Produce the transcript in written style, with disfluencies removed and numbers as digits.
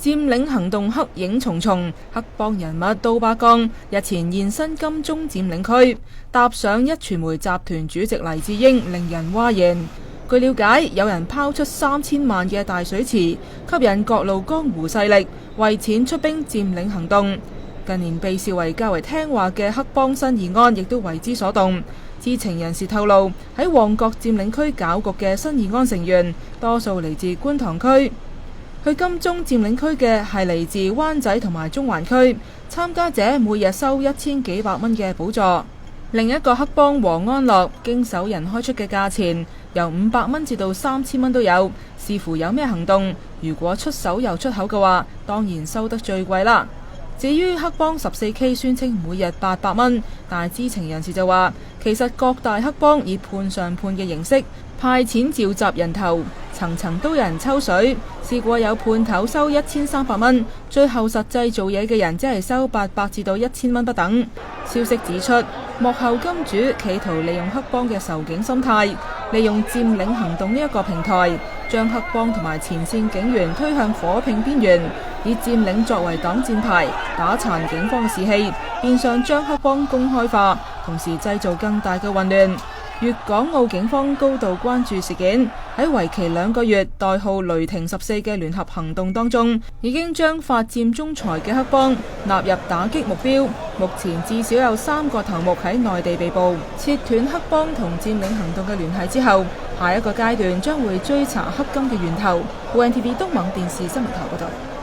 佔領行動黑影重重，黑幫人物刀疤剛日前現身金鐘佔領區，搭上壹傳媒集團主席黎智英，令人嘩然。據了解，有人拋出3000萬嘅大水池，吸引各路江湖勢力為錢出兵佔領行動。近年被視為較為聽話嘅黑幫新義安，亦都為之所動。知情人士透露，喺旺角佔領區搞局嘅新義安成員，多數嚟自觀塘區。去金鐘佔領區嘅係嚟自灣仔同埋中環區，參加者每日收1000幾百蚊嘅補助。另一個黑幫和安樂經手人開出嘅價錢由500蚊至到3000蚊都有，視乎有咩行動。如果出手又出口嘅話，當然收得最貴啦。至於黑幫14K 宣稱每日800蚊，但知情人士就話，其實各大黑幫以判上判嘅形式派錢召集人頭，層層都有人抽水。試過有判頭收1300蚊，最後實際做嘢嘅人只係收800至到1000蚊不等。消息指出，幕後金主企圖利用黑幫嘅仇警心態，利用佔領行動呢一個平台，將黑幫同埋前線警員推向火拼邊緣，以佔領作為擋箭牌，打殘警方嘅士氣，變相將黑幫公開化，同時製造更大嘅混亂。粵港澳警方高度關注事件，喺為期2個月代號雷霆14嘅聯合行動當中，已經將發佔中財嘅黑幫納入打擊目標。目前至少有3個頭目喺內地被捕。切斷黑幫同佔領行動嘅聯繫之後，下一個階段將會追查黑金嘅源頭。ONTV 東網電視新聞台報道。